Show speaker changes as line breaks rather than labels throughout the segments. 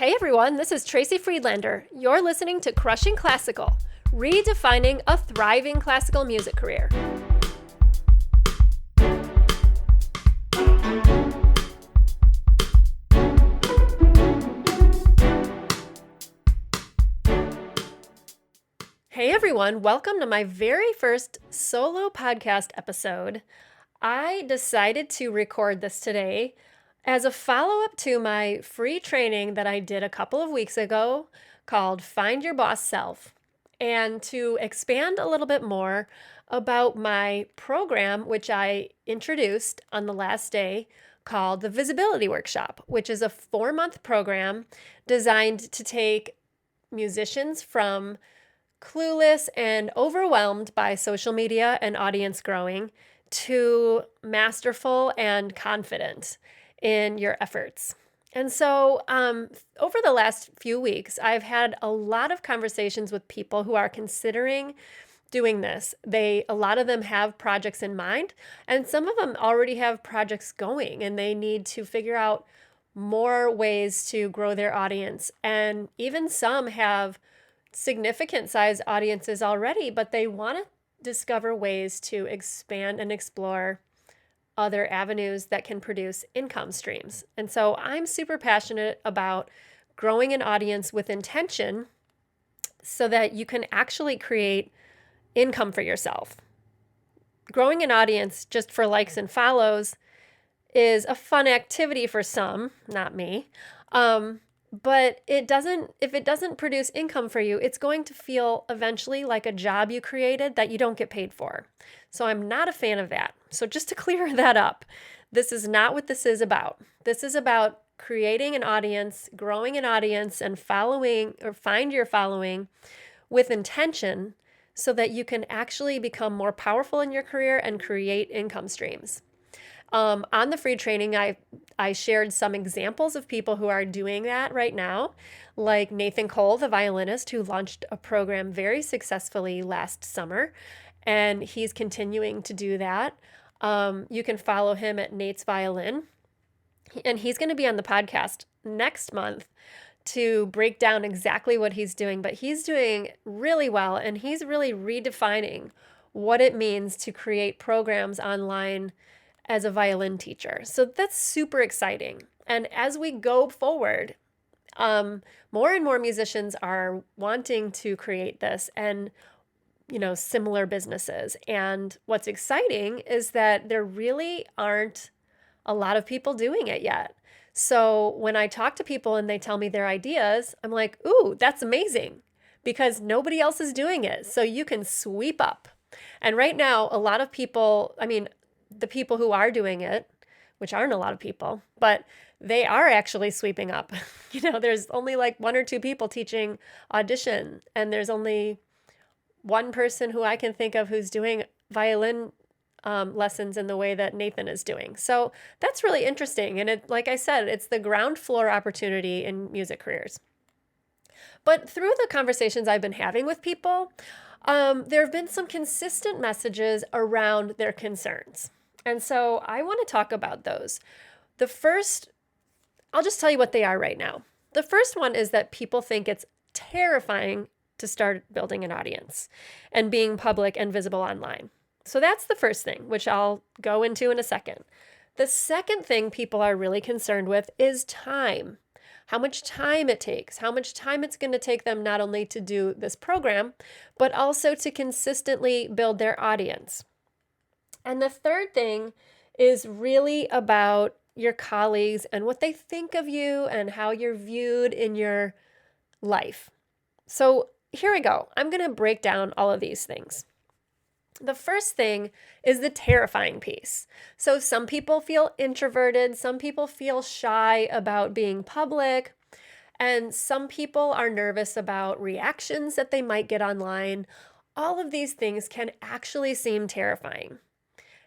Hey everyone, this is Tracy Friedlander. You're listening to Crushing Classical, redefining a thriving classical music career. Hey everyone, welcome to my very first solo podcast episode. I decided to record this today as a follow-up to my free training that I did a couple of weeks ago called Find Your Boss Self, and to expand a little bit more about my program, which I introduced on the last day, called the Visibility Workshop, which is a 4-month program designed to take musicians from clueless and overwhelmed by social media and audience growing to masterful and confident in your efforts. And so, over the last few weeks, I've had a lot of conversations with people who are considering doing this. A lot of them have projects in mind, and some of them already have projects going, and they need to figure out more ways to grow their audience. And even some have significant size audiences already, but they want to discover ways to expand and explore other avenues that can produce income streams. And so I'm super passionate about growing an audience with intention so that you can actually create income for yourself. Growing an audience just for likes and follows is a fun activity for some, not me. But if it doesn't produce income for you, it's going to feel eventually like a job you created that you don't get paid for. So I'm not a fan of that. So just to clear that up, this is not what this is about. This is about creating an audience, growing an audience, and following or find your following with intention so that you can actually become more powerful in your career and create income streams. On the free training, I shared some examples of people who are doing that right now, like Nathan Cole, the violinist, who launched a program very successfully last summer, and he's continuing to do that. You can follow him at Nate's Violin, and he's going to be on the podcast next month to break down exactly what he's doing, but he's doing really well, and he's really redefining what it means to create programs online as a violin teacher. So that's super exciting. And as we go forward, more and more musicians are wanting to create this and, similar businesses. And what's exciting is that there really aren't a lot of people doing it yet. So when I talk to people and they tell me their ideas, I'm like, ooh, that's amazing, because nobody else is doing it. So you can sweep up. And right now, a lot of people, the people who are doing it, which aren't a lot of people, but they are actually sweeping up. There's only like 1 or 2 people teaching audition, and there's only one person who I can think of who's doing violin lessons in the way that Nathan is doing. So that's really interesting. And like I said, it's the ground floor opportunity in music careers. But through the conversations I've been having with people, there have been some consistent messages around their concerns. And so I want to talk about those. The first, I'll just tell you what they are right now. The first one is that people think it's terrifying to start building an audience and being public and visible online. So that's the first thing, which I'll go into in a second. The second thing people are really concerned with is time. How much time it takes, how much time it's going to take them not only to do this program, but also to consistently build their audience. And the third thing is really about your colleagues and what they think of you and how you're viewed in your life. So here we go. I'm going to break down all of these things. The first thing is the terrifying piece. So some people feel introverted, some people feel shy about being public, and some people are nervous about reactions that they might get online. All of these things can actually seem terrifying.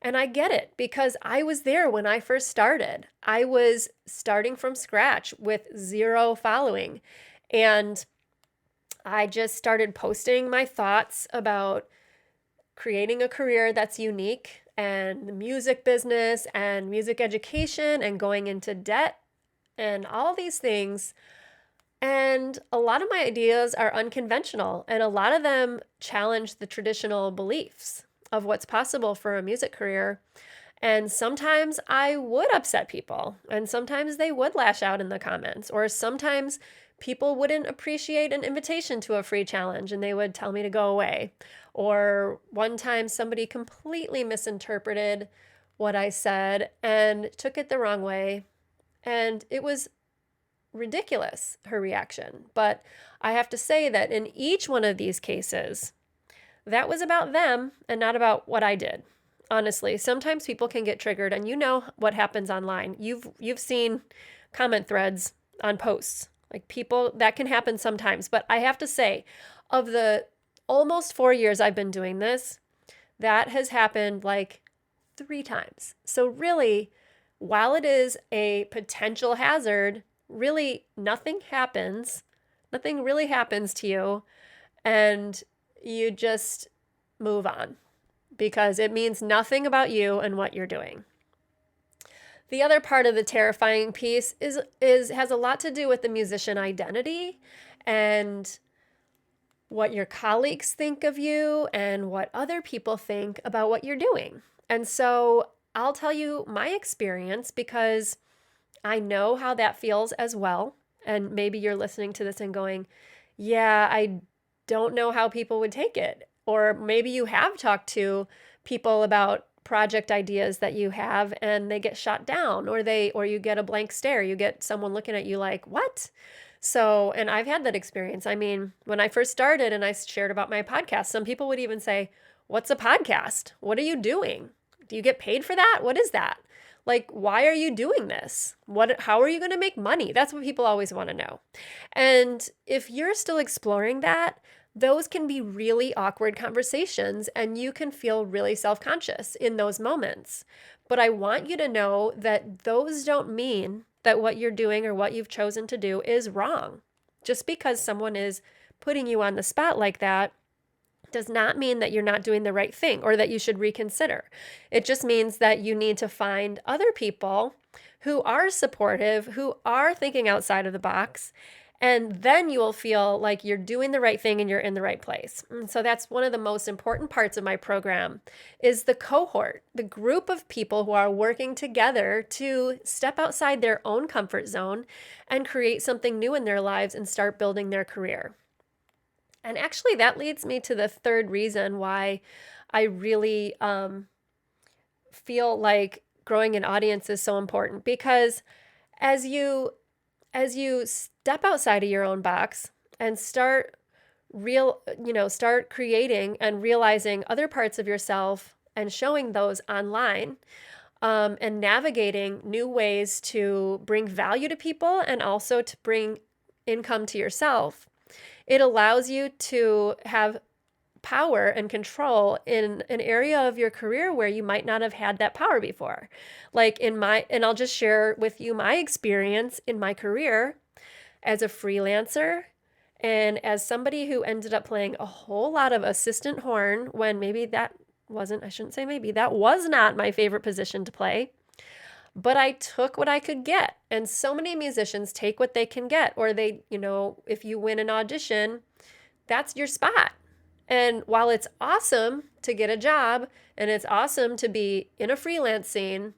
And I get it, because I was there when I first started. I was starting from scratch with 0 following. And I just started posting my thoughts about creating a career that's unique, and the music business and music education and going into debt and all these things And a lot of my ideas are unconventional, and a lot of them challenge the traditional beliefs of what's possible for a music career. And sometimes I would upset people, and sometimes they would lash out in the comments, or sometimes people wouldn't appreciate an invitation to a free challenge and they would tell me to go away. Or one time somebody completely misinterpreted what I said and took it the wrong way. And it was ridiculous, her reaction. But I have to say that in each one of these cases, that was about them and not about what I did. Honestly, sometimes people can get triggered, and you know what happens online. You've seen comment threads on posts. Like, people, that can happen sometimes, but I have to say, of the almost 4 years I've been doing this, that has happened like 3 times. So really, while it is a potential hazard, really nothing happens. Nothing really happens to you, and you just move on because it means nothing about you and what you're doing. The other part of the terrifying piece is has a lot to do with the musician identity and what your colleagues think of you and what other people think about what you're doing. And so I'll tell you my experience because I know how that feels as well. And maybe you're listening to this and going, yeah, I don't know how people would take it. Or maybe you have talked to people about project ideas that you have and they get shot down, or you get a blank stare. You get someone looking at you like, "What?" So, and I've had that experience. I mean, when I first started and I shared about my podcast, some people would even say, "What's a podcast? What are you doing? Do you get paid for that? What is that? Like, why are you doing this? How are you going to make money?" That's what people always want to know. And if you're still exploring that, those can be really awkward conversations and you can feel really self-conscious in those moments. But I want you to know that those don't mean that what you're doing or what you've chosen to do is wrong. Just because someone is putting you on the spot like that does not mean that you're not doing the right thing or that you should reconsider. It just means that you need to find other people who are supportive, who are thinking outside of the box, and then you will feel like you're doing the right thing and you're in the right place. And so that's one of the most important parts of my program is the cohort, the group of people who are working together to step outside their own comfort zone and create something new in their lives and start building their career. And actually, that leads me to the third reason why I really feel like growing an audience is so important. Because as you step outside of your own box and start start creating and realizing other parts of yourself and showing those online, and navigating new ways to bring value to people and also to bring income to yourself, it allows you to have power and control in an area of your career where you might not have had that power before. Like and I'll just share with you my experience in my career as a freelancer and as somebody who ended up playing a whole lot of assistant horn when maybe that wasn't, I shouldn't say maybe, that was not my favorite position to play. But I took what I could get. And so many musicians take what they can get, or if you win an audition, that's your spot. And while it's awesome to get a job and it's awesome to be in a freelance scene,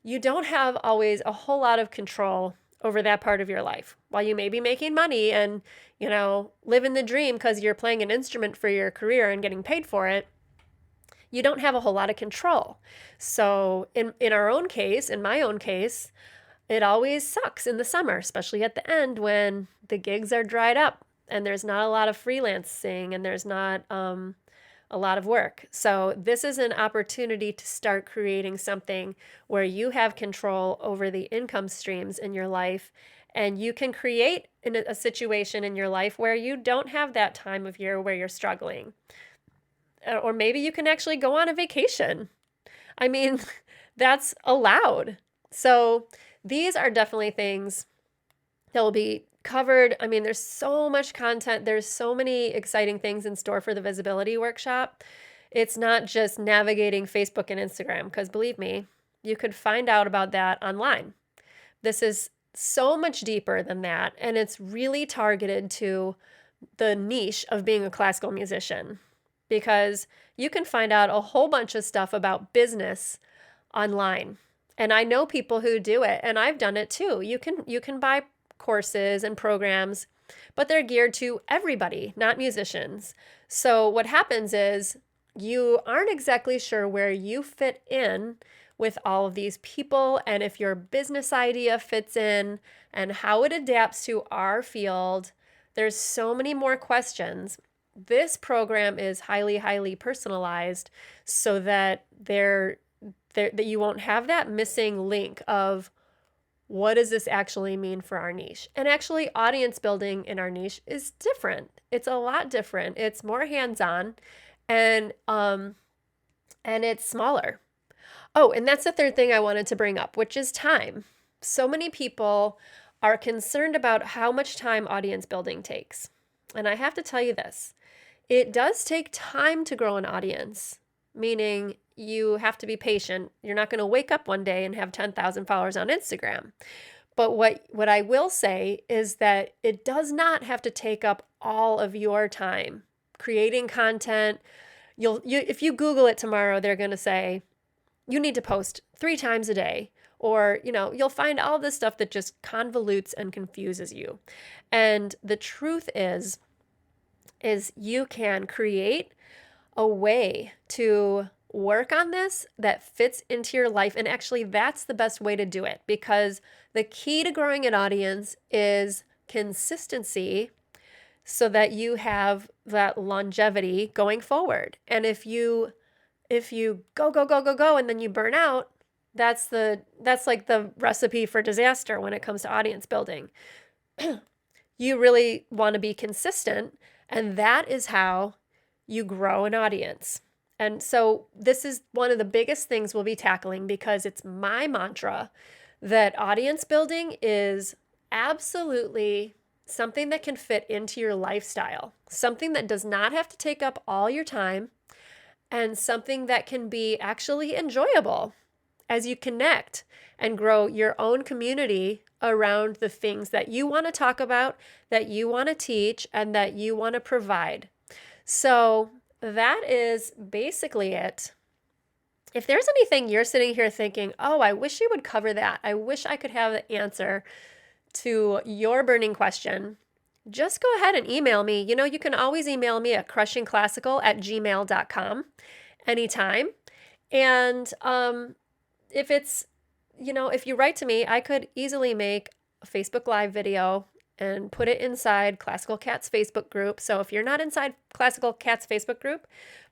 you don't have always a whole lot of control over that part of your life. While you may be making money and, living the dream because you're playing an instrument for your career and getting paid for it, you don't have a whole lot of control. So in my own case, it always sucks in the summer, especially at the end when the gigs are dried up and there's not a lot of freelancing and there's not a lot of work. So this is an opportunity to start creating something where you have control over the income streams in your life, and you can create a situation in your life where you don't have that time of year where you're struggling. Or maybe you can actually go on a vacation. I mean, that's allowed. So these are definitely things that will be covered. I mean, there's so much content. There's so many exciting things in store for the visibility workshop. It's not just navigating Facebook and Instagram, because believe me, you could find out about that online. This is so much deeper than that, and it's really targeted to the niche of being a classical musician because you can find out a whole bunch of stuff about business online. And I know people who do it, and I've done it too. You can buy courses and programs, but they're geared to everybody, not musicians. So what happens is you aren't exactly sure where you fit in with all of these people and if your business idea fits in and how it adapts to our field. There's so many more questions. This program is highly, highly personalized so that that you won't have that missing link of what does this actually mean for our niche? And actually, audience building in our niche is different. It's a lot different. It's more hands-on, and it's smaller. Oh, and that's the third thing I wanted to bring up, which is time. So many people are concerned about how much time audience building takes. And I have to tell you this, it does take time to grow an audience, meaning you have to be patient. You're not going to wake up one day and have 10,000 followers on Instagram. But what I will say is that it does not have to take up all of your time creating content. If you Google it tomorrow, they're going to say you need to post 3 times a day, or you'll find all this stuff that just convolutes and confuses you. And the truth is you can create a way to work on this that fits into your life. And actually, that's the best way to do it, because the key to growing an audience is consistency so that you have that longevity going forward. And if you go and then you burn out, that's like the recipe for disaster when it comes to audience building. You really want to be consistent, and that is how you grow an audience. And so this is one of the biggest things we'll be tackling, because it's my mantra that audience building is absolutely something that can fit into your lifestyle, something that does not have to take up all your time, and something that can be actually enjoyable as you connect and grow your own community around the things that you want to talk about, that you want to teach, and that you want to provide. So that is basically it. If there's anything you're sitting here thinking, oh, I wish you would cover that, I wish I could have the answer to your burning question, just go ahead and email me. You can always email me at crushingclassical@gmail.com anytime. And if you write to me, I could easily make a Facebook Live video and put it inside Classical Cats Facebook group. So if you're not inside Classical Cats Facebook group,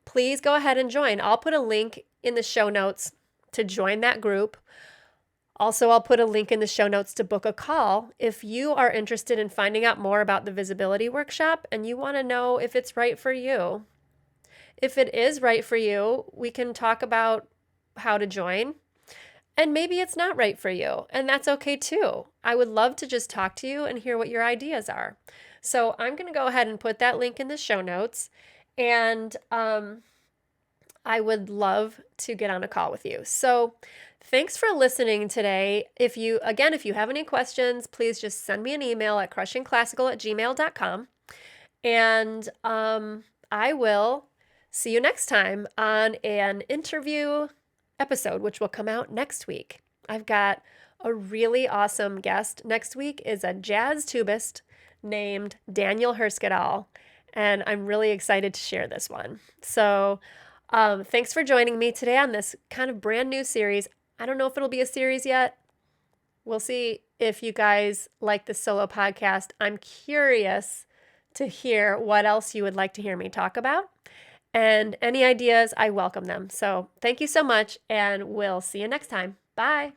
please go ahead and join. I'll put a link in the show notes to join that group. Also, I'll put a link in the show notes to book a call if you are interested in finding out more about the visibility workshop and you want to know if it's right for you. If it is right for you, we can talk about how to join. And maybe it's not right for you, and that's okay too. I would love to just talk to you and hear what your ideas are. So I'm going to go ahead and put that link in the show notes, and I would love to get on a call with you. So thanks for listening today. If you have any questions, please just send me an email at crushingclassical@gmail.com, and I will see you next time on an interview episode, which will come out next week. I've got a really awesome guest. Next week is a jazz tubist named Daniel Herskadal, and I'm really excited to share this one. So thanks for joining me today on this kind of brand new series. I don't know if it'll be a series yet. We'll see if you guys like this solo podcast. I'm curious to hear what else you would like to hear me talk about. And any ideas, I welcome them. So thank you so much, and we'll see you next time. Bye.